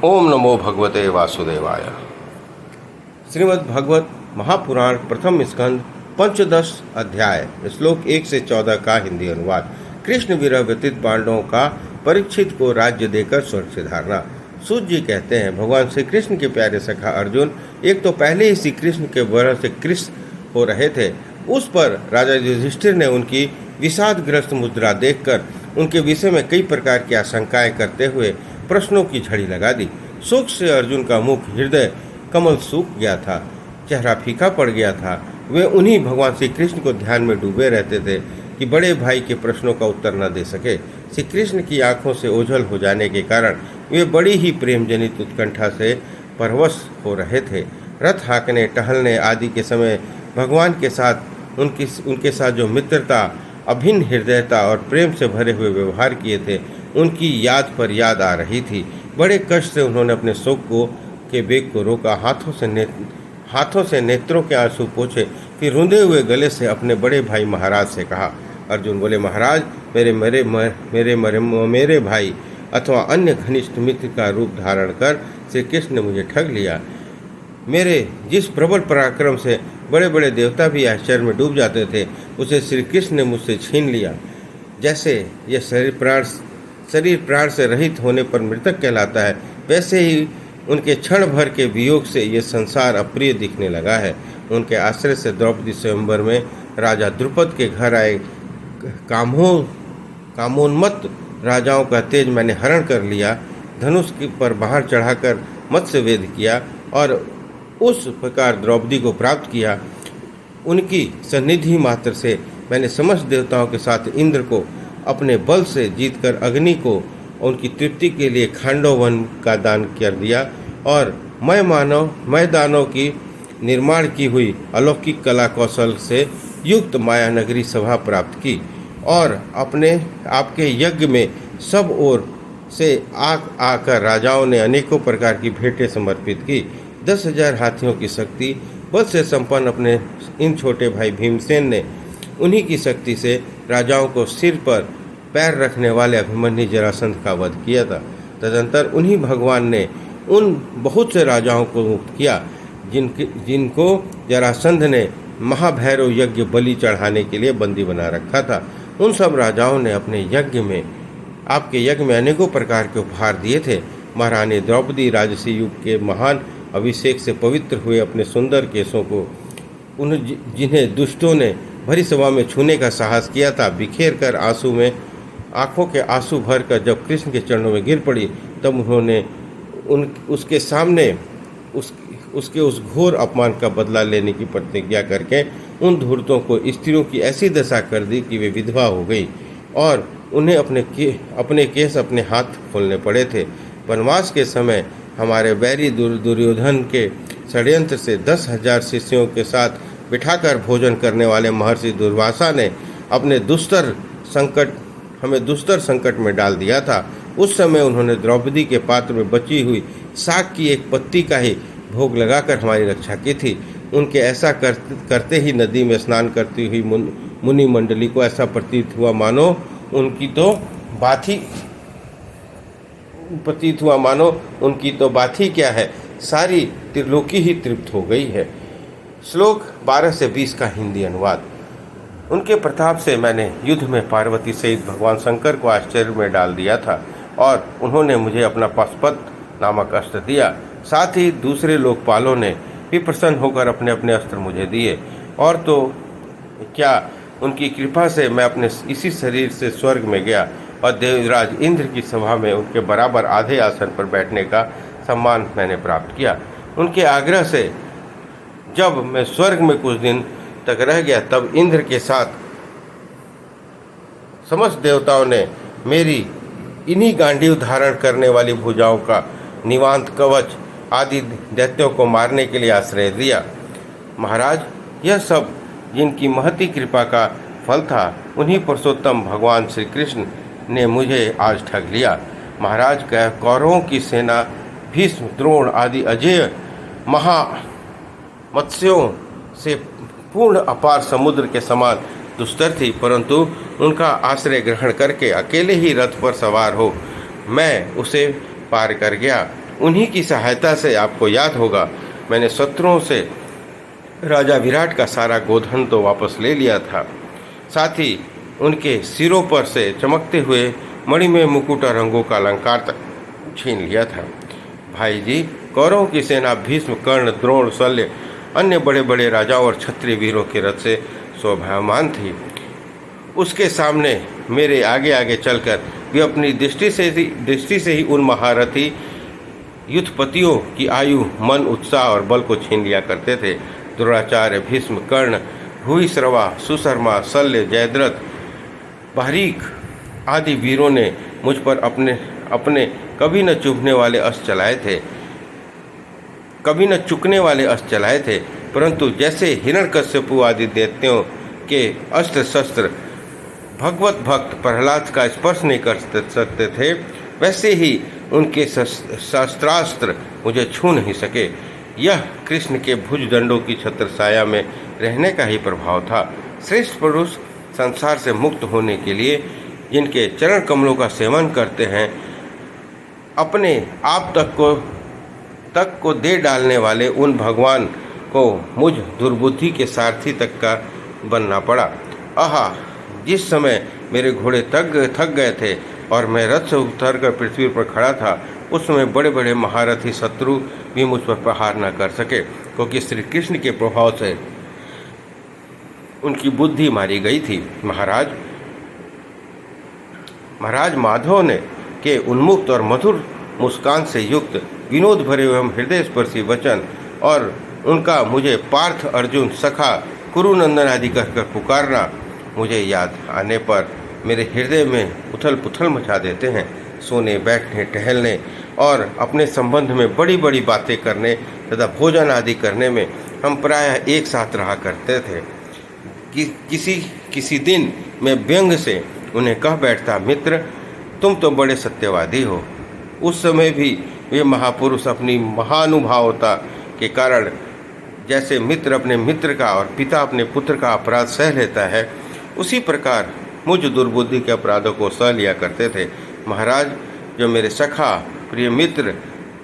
ओम नमो भगवते वासुदेवाय। श्रीमद् भगवत महापुराण प्रथम स्कंद पंचदश अध्याय श्लोक 1 से 14 का हिंदी अनुवाद। कृष्ण विरह व्यतीत पांडवों का परीक्षित को राज्य देकर स्वर्ग से धारना। सूत जी कहते हैं, भगवान श्री कृष्ण के प्यारे सखा अर्जुन एक तो पहले ही श्री कृष्ण के विरह से कृष्ण हो रहे थे। उस पर राजा युधिष्ठिर ने उनकी विषादग्रस्त मुद्रा देखकर उनके विषय में कई प्रकार की आशंकाएं करते हुए प्रश्नों की झड़ी लगा दी। शोक से अर्जुन का मुख हृदय कमल सूख गया था, चेहरा फीका पड़ गया था। वे उन्हीं भगवान श्री कृष्ण को ध्यान में डूबे रहते थे कि बड़े भाई के प्रश्नों का उत्तर न दे सके। श्री कृष्ण की आंखों से ओझल हो जाने के कारण वे बड़ी ही प्रेम जनित उत्कंठा से परवश हो रहे थे। रथ हाँकने टहलने आदि के समय भगवान के साथ उनके साथ जो मित्रता, अभिन्न हृदयता और प्रेम से भरे हुए व्यवहार किए थे, उनकी याद पर याद आ रही थी। बड़े कष्ट से उन्होंने अपने शोक के वेग को रोका, हाथों से नेत्रों के आंसू पोंछे, फिर रुंधे हुए गले से अपने बड़े भाई महाराज से कहा। अर्जुन बोले, महाराज, मेरे भाई अथवा अन्य घनिष्ठ मित्र का रूप धारण कर श्री कृष्ण ने मुझे ठग लिया। मेरे जिस प्रबल पराक्रम से बड़े बड़े देवता भी आश्चर्य में डूब जाते थे, उसे श्री कृष्ण ने मुझसे छीन लिया। जैसे यह शरीर प्राण से रहित होने पर मृतक कहलाता है, वैसे ही उनके क्षण भर के वियोग से यह संसार अप्रिय दिखने लगा है। उनके आश्रय से द्रौपदी स्वयंवर में राजा द्रुपद के घर आए कामोन्मत्त राजाओं का तेज मैंने हरण कर लिया, धनुष पर बाहर चढ़ाकर मत्स्य वेद किया और उस प्रकार द्रौपदी को प्राप्त किया। उनकी सन्निधि मात्र से मैंने समस्त देवताओं के साथ इंद्र को अपने बल से जीतकर अग्नि को उनकी तृप्ति के लिए खांडव वन का दान कर दिया और मैं दानव की निर्माण की हुई अलौकिक कला कौशल से युक्त माया नगरी सभा प्राप्त की और अपने आपके यज्ञ में सब ओर से आकर राजाओं ने अनेकों प्रकार की भेंटें समर्पित की। 10,000 हाथियों की शक्ति बल से संपन्न अपने इन छोटे भाई भीमसेन ने उन्हीं की शक्ति से राजाओं को सिर पर पैर रखने वाले अभिमन्यु जरासंध का वध किया था। तदंतर उन्हीं भगवान ने उन बहुत से राजाओं को मुक्त किया जिनको जरासंध ने महाभैरव यज्ञ बलि चढ़ाने के लिए बंदी बना रखा था। उन सब राजाओं ने अपने आपके यज्ञ में अनेकों प्रकार के उपहार दिए थे। महारानी द्रौपदी राजसी युग के महान अभिषेक से पवित्र हुए अपने सुंदर केशों को जिन्हें दुष्टों ने भरी सभा में छूने का साहस किया था, बिखेर कर आंखों के आंसू भर कर जब कृष्ण के चरणों में गिर पड़ी, तब उन्होंने उसके सामने उसके उस घोर अपमान का बदला लेने की प्रतिज्ञा करके उन धूर्तों को स्त्रियों की ऐसी दशा कर दी कि वे विधवा हो गई और उन्हें अपने केस अपने हाथ खोलने पड़े थे। वनवास के समय हमारे बैरी दुर्योधन के षड्यंत्र से 10,000 शिष्यों के साथ बिठाकर भोजन करने वाले महर्षि दुर्वासा ने हमें दुस्तर संकट में डाल दिया था। उस समय उन्होंने द्रौपदी के पात्र में बची हुई साग की एक पत्ती का ही भोग लगाकर हमारी रक्षा की थी। उनके ऐसा करते ही नदी में स्नान करती हुई मुनि मंडली को ऐसा प्रतीत हुआ मानो उनकी तो बात ही क्या है, सारी त्रिलोकी ही तृप्त हो गई है। श्लोक 12 से 20 का हिंदी अनुवाद। उनके प्रताप से मैंने युद्ध में पार्वती सहित भगवान शंकर को आश्चर्य में डाल दिया था और उन्होंने मुझे अपना पाशुपत नामक अस्त्र दिया। साथ ही दूसरे लोकपालों ने भी प्रसन्न होकर अपने अपने अस्त्र मुझे दिए। और तो क्या, उनकी कृपा से मैं अपने इसी शरीर से स्वर्ग में गया और देवराज इंद्र की सभा में उनके बराबर आधे आसन पर बैठने का सम्मान मैंने प्राप्त किया। उनके आग्रह से जब मैं स्वर्ग में कुछ दिन तक रह गया, तब इंद्र के साथ समस्त देवताओं ने मेरी इन्हीं गांडीव धारण करने वाली भुजाओं का निवांत कवच आदि दैत्यों को मारने के लिए आश्रय दिया। महाराज, यह सब जिनकी महती कृपा का फल था, उन्हीं पुरुषोत्तम भगवान श्री कृष्ण ने मुझे आज ठग लिया। महाराज, कौरवों की सेना भीष्म, द्रोण आदि अजेय महामत्स्यों से पूर्ण अपार समुद्र के समान दुस्तर थी, परंतु उनका आश्रय ग्रहण करके अकेले ही रथ पर सवार हो मैं उसे पार कर गया उन्हीं की सहायता से आपको याद होगा मैंने शत्रुओं से राजा विराट का सारा गोधन तो वापस ले लिया था, साथ ही उनके सिरों पर से चमकते हुए मणिमय मुकुट और रंगों का अलंकार तक छीन लिया था। भाई जी, कौरवों की सेना भीष्म, कर्ण, द्रोण, शल्य, अन्य बड़े बड़े राजाओं और क्षत्रिय वीरों के रथ से शोभायमान थी। उसके सामने मेरे आगे आगे चलकर वे अपनी दृष्टि से ही उन महारथी युद्धपतियों की आयु, मन, उत्साह और बल को छीन लिया करते थे। द्रोणाचार्य, भीष्म, कर्ण, भूरिश्रवा, सुशर्मा, शल्य, जयद्रथ, बारीक आदि वीरों ने मुझ पर अपने अपने कभी न चुभने वाले अस्त्र चलाए थे, परंतु जैसे हिरण्यकश्यपु आदि दैत्यों के अस्त्र शस्त्र भगवत भक्त प्रहलाद का स्पर्श नहीं कर सकते थे, वैसे ही उनके शस्त्रास्त्र मुझे छू नहीं सके। यह कृष्ण के भुजदंडों की छत्र छाया में रहने का ही प्रभाव था। श्रेष्ठ पुरुष संसार से मुक्त होने के लिए जिनके चरण कमलों का सेवन करते हैं, अपने आप तक को दे डालने वाले उन भगवान को मुझ दुर्बुद्धि के सारथी तक का बनना पड़ा। आहा, जिस समय मेरे घोड़े थक गए थे और मैं रथ से उतरकर पृथ्वी पर खड़ा था, उस समय बड़े बड़े महारथी शत्रु भी मुझ पर प्रहार न कर सके, क्योंकि श्री कृष्ण के प्रभाव से उनकी बुद्धि मारी गई थी। महाराज माधव ने के उन्मुक्त और मधुर मुस्कान से युक्त विनोद भरे एवं हृदय स्पर्शी वचन और उनका मुझे पार्थ, अर्जुन, सखा, कुरुनंदन आदि कहकर पुकारना मुझे याद आने पर मेरे हृदय में उथल पुथल मचा देते हैं। सोने, बैठने, टहलने और अपने संबंध में बड़ी बड़ी बातें करने तथा भोजन आदि करने में हम प्रायः एक साथ रहा करते थे। किसी दिन मैं व्यंग से उन्हें कह बैठता, मित्र, तुम तो बड़े सत्यवादी हो। उस समय भी वे महापुरुष अपनी महानुभावता के कारण जैसे मित्र अपने मित्र का और पिता अपने पुत्र का अपराध सह लेता है, उसी प्रकार मुझ दुर्बुद्धि के अपराधों को सह लिया करते थे। महाराज, जो मेरे सखा, प्रिय मित्र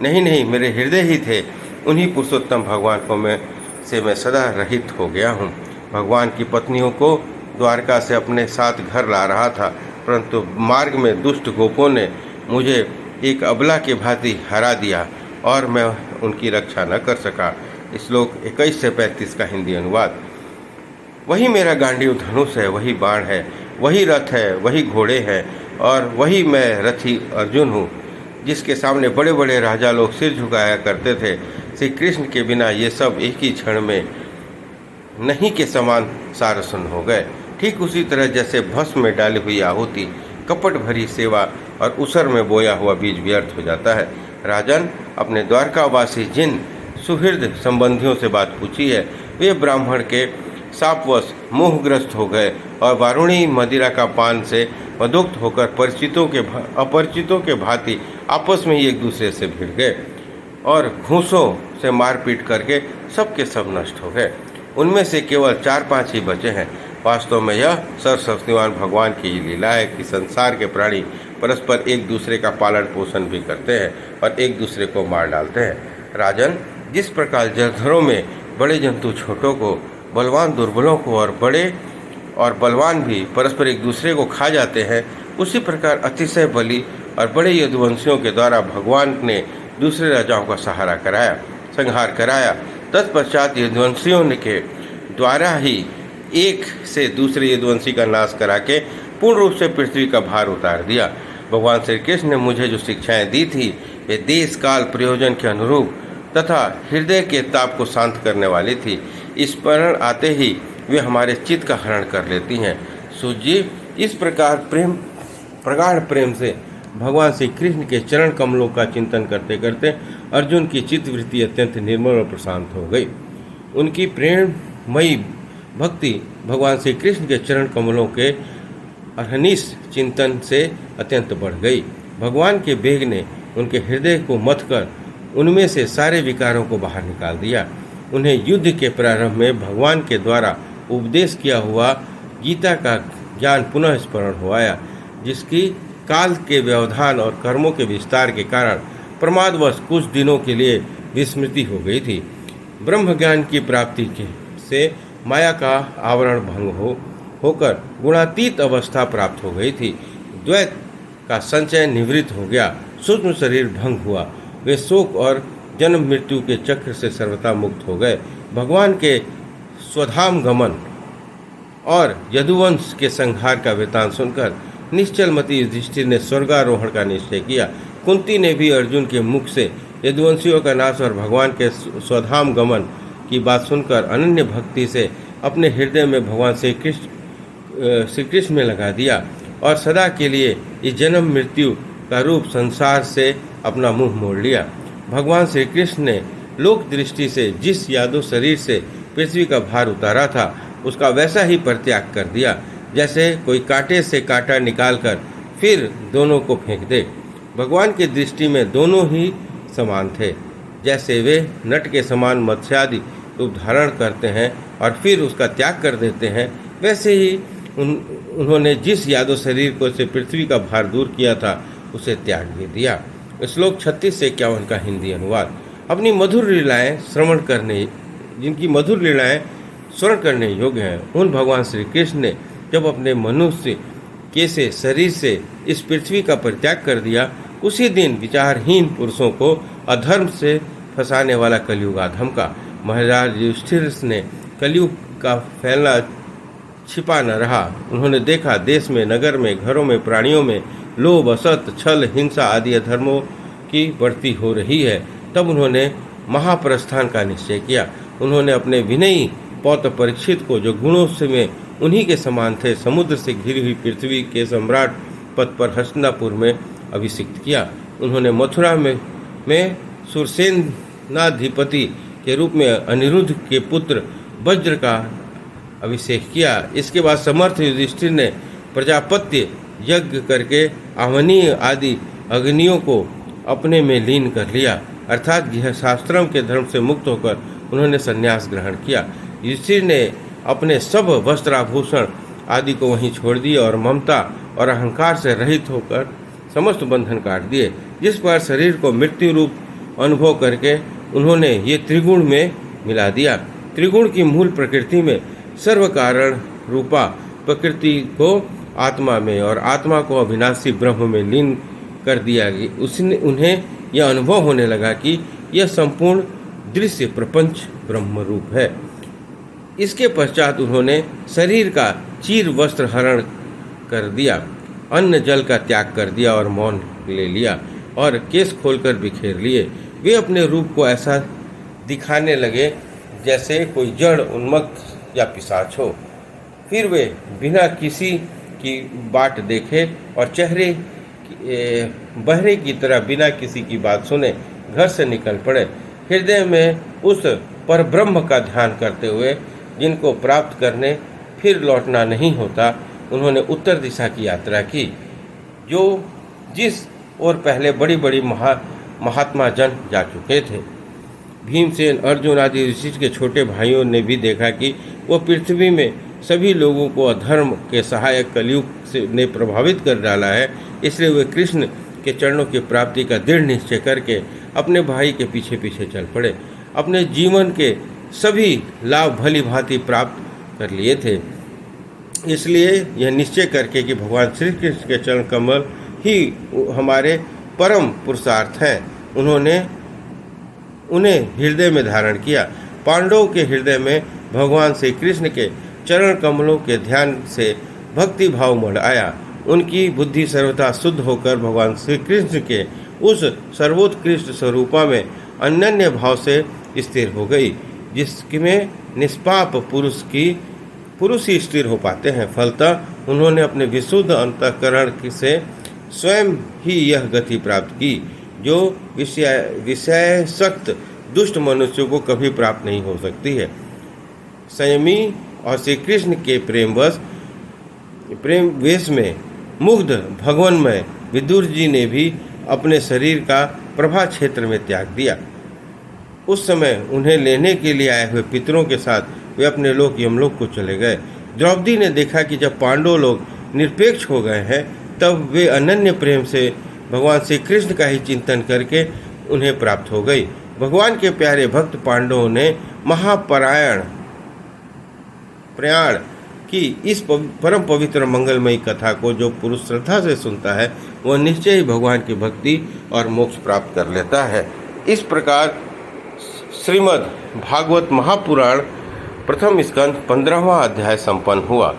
नहीं मेरे हृदय ही थे, उन्हीं पुरुषोत्तम भगवान को मैं सदा रहित हो गया हूँ। भगवान की पत्नियों को द्वारका से अपने साथ घर ला रहा था, परंतु मार्ग में दुष्ट गोपों ने मुझे एक अबला के भांति हरा दिया और मैं उनकी रक्षा न कर सका। श्लोक 21 से 35 का हिंदी अनुवाद। वही मेरा गांडीव धनुष है, वही बाण है, वही रथ है, वही घोड़े हैं और वही मैं रथी अर्जुन हूँ, जिसके सामने बड़े बड़े राजा लोग सिर झुकाया करते थे। श्री कृष्ण के बिना ये सब एक ही क्षण में नहीं के समान सारसन हो गए। ठीक उसी तरह जैसे भस्म में डाली हुई आहुति, कपट भरी सेवा और उसर में बोया हुआ बीज व्यर्थ हो जाता है। राजन, अपने द्वारकावासी जिन सुहृद संबंधियों से बात पूछी है, वे ब्राह्मण के शापवश मोहग्रस्त हो गए और वारुणी मदिरा का पान से मदुक्त होकर अपरिचितों के भांति आपस में ही एक दूसरे से भिड़ गए और घूंसों से मारपीट करके सबके सब नष्ट हो गए। उनमें से केवल 4-5 ही बचे हैं। वास्तव में यह सर्वशक्तिमान भगवान की लीला है कि संसार के प्राणी परस्पर एक दूसरे का पालन पोषण भी करते हैं और एक दूसरे को मार डालते हैं। राजन, जिस प्रकार जलधरों में बड़े जंतु छोटों को, बलवान दुर्बलों को और बड़े और बलवान भी परस्पर एक दूसरे को खा जाते हैं, उसी प्रकार अतिशय बली और बड़े यदुवंशियों के द्वारा भगवान ने दूसरे राजाओं का संहार कराया। तत्पश्चात यदुवंशियों के द्वारा ही एक से दूसरे यदुवंशी का नाश करा के पूर्ण रूप से पृथ्वी का भार उतार दिया। भगवान श्री कृष्ण ने मुझे जो शिक्षाएं दी थी, वे देश काल प्रयोजन के अनुरूप तथा हृदय के ताप को शांत करने वाली थी। स्मरण आते ही वे हमारे चित्त का हरण कर लेती हैं। सूर्य, इस प्रकार प्रगाढ़ प्रेम से भगवान श्री कृष्ण के चरण कमलों का चिंतन करते करते अर्जुन की चित्तवृत्ति अत्यंत निर्मल और प्रशांत हो गई। उनकी प्रेममयी भक्ति भगवान श्री कृष्ण के चरण कमलों के अहर्निश चिंतन से अत्यंत बढ़ गई। भगवान के वेग ने उनके हृदय को मथ कर उनमें से सारे विकारों को बाहर निकाल दिया। उन्हें युद्ध के प्रारंभ में भगवान के द्वारा उपदेश किया हुआ गीता का ज्ञान पुनः स्मरण हो आया, जिसकी काल के व्यवधान और कर्मों के विस्तार के कारण प्रमादवश कुछ दिनों के लिए विस्मृति हो गई थी। ब्रह्म ज्ञान की प्राप्ति से माया का आवरण भंग होकर गुणातीत अवस्था प्राप्त हो गई थी। द्वैत का संचय निवृत्त हो गया, सूक्ष्म शरीर भंग हुआ। वे शोक और जन्म मृत्यु के चक्र से सर्वथा मुक्त हो गए। भगवान के स्वधाम गमन और यदुवंश के संहार का वृतांत सुनकर निश्चलमती युधिष्ठिर ने स्वर्गारोहण का निश्चय किया। कुंती ने भी अर्जुन के मुख से यदुवंशियों का नाश और भगवान के स्वधाम गमन की बात सुनकर अनन्य भक्ति से अपने हृदय में भगवान श्री कृष्ण में लगा दिया और सदा के लिए इस जन्म मृत्यु का रूप संसार से अपना मुंह मोड़ लिया। भगवान श्री कृष्ण ने लोक दृष्टि से जिस यादव शरीर से पृथ्वी का भार उतारा था, उसका वैसा ही परित्याग कर दिया, जैसे कोई कांटे से कांटा निकालकर फिर दोनों को फेंक दे। भगवान की दृष्टि में दोनों ही समान थे। जैसे वे नट के समान मत्स्यादि रूप धारण करते हैं और फिर उसका त्याग कर देते हैं, वैसे ही उन्होंने जिस यादव शरीर को से पृथ्वी का भार दूर किया था, उसे त्याग भी दिया। श्लोक 36 से 51 का हिंदी अनुवाद। अपनी मधुर लीलाएं श्रवण करने जिनकी मधुर लीलाएं स्मरण करने योग्य हैं, उन भगवान श्री कृष्ण ने जब अपने मनुष्य के से शरीर से इस पृथ्वी का परित्याग कर दिया, उसी दिन विचारहीन पुरुषों को अधर्म से फंसाने वाला कलयुग आधम का। महाराज युधिष्ठिर ने कलयुग का फैलना छिपा न रहा। उन्होंने देखा देश में, नगर में, घरों में, प्राणियों में लोभ, असत, छल, हिंसा आदि अधर्मों की बढ़ती हो रही है। तब उन्होंने महाप्रस्थान का निश्चय किया। उन्होंने अपने विनयी पौत्र परीक्षित को, जो गुणों से में उन्हीं के समान थे, समुद्र से घिरी हुई पृथ्वी के सम्राट पद पर हस्तिनापुर में अभिषिक्त किया। उन्होंने मथुरा में सुरसेनाधिपति के रूप में अनिरुद्ध के पुत्र वज्र का अभिषेक किया। इसके बाद समर्थ युधिष्ठिर ने प्रजापत्य यज्ञ करके आहवनीय आदि अग्नियों को अपने में लीन कर लिया, अर्थात गृहशास्त्रम के धर्म से मुक्त होकर उन्होंने संन्यास ग्रहण किया। युधिष्ठिर ने अपने सब वस्त्राभूषण आदि को वहीं छोड़ दिए और ममता और अहंकार से रहित होकर समस्त बंधन काट दिए। जिस पर शरीर को मृत्यु रूप अनुभव करके उन्होंने ये त्रिगुण में मिला दिया। त्रिगुण की मूल प्रकृति में सर्व कारण रूपा प्रकृति को आत्मा में और आत्मा को अविनाशी ब्रह्म में लीन कर दिया गया। उन्हें यह अनुभव होने लगा कि यह संपूर्ण दृश्य प्रपंच ब्रह्म रूप है। इसके पश्चात उन्होंने शरीर का चीर वस्त्र हरण कर दिया, अन्न जल का त्याग कर दिया और मौन ले लिया और केस खोलकर बिखेर लिए। वे अपने रूप को ऐसा दिखाने लगे जैसे कोई जड़ उन्मत्त या पिशाच हो। फिर वे बिना किसी की बाट देखे और चेहरे बहरे की तरह बिना किसी की बात सुने घर से निकल पड़े। हृदय में उस परब्रह्म का ध्यान करते हुए, जिनको प्राप्त करने फिर लौटना नहीं होता, उन्होंने उत्तर दिशा की यात्रा की, जिस और पहले बड़ी बड़ी महात्मा जन जा चुके थे। भीमसेन, अर्जुन आदि ऋषि के छोटे भाइयों ने भी देखा कि वह पृथ्वी में सभी लोगों को अधर्म के सहायक कलयुग से ने प्रभावित कर डाला है। इसलिए वे कृष्ण के चरणों की प्राप्ति का दृढ़ निश्चय करके अपने भाई के पीछे पीछे चल पड़े। अपने जीवन के सभी लाभ भली भांति प्राप्त कर लिए थे। इसलिए यह निश्चय करके कि भगवान श्री कृष्ण के चरण कमल ही हमारे परम पुरुषार्थ हैं, उन्होंने उन्हें हृदय में धारण किया। पांडवों के हृदय में भगवान श्री कृष्ण के चरण कमलों के ध्यान से भक्ति भाव मढ़ आया। उनकी बुद्धि सर्वथा शुद्ध होकर भगवान श्री कृष्ण के उस सर्वोत्कृष्ट स्वरूपा में अनन्य भाव से स्थिर हो गई, जिसमें निष्पाप पुरुष ही स्थिर हो पाते हैं। फलतः उन्होंने अपने विशुद्ध अंतःकरण से स्वयं ही यह गति प्राप्त की, जो विषयासक्त दुष्ट मनुष्यों को कभी प्राप्त नहीं हो सकती है। संयमी और श्री कृष्ण के प्रेम वेश में मुग्ध भगवानमय विदुर जी ने भी अपने शरीर का प्रभा क्षेत्र में त्याग दिया। उस समय उन्हें लेने के लिए आए हुए पितरों के साथ वे अपने लोक यमलोक को चले गए। द्रौपदी ने देखा कि जब पांडव लोग निरपेक्ष हो गए हैं, तब वे अनन्य प्रेम से भगवान श्री कृष्ण का ही चिंतन करके उन्हें प्राप्त हो गई। भगवान के प्यारे भक्त पांडवों ने महापरायण प्रयाण की इस परम पवित्र मंगलमयी कथा को जो पुरुष श्रद्धा से सुनता है वह निश्चय ही भगवान की भक्ति और मोक्ष प्राप्त कर लेता है। इस प्रकार श्रीमद् भागवत महापुराण प्रथम स्कंद 15वां अध्याय संपन्न हुआ।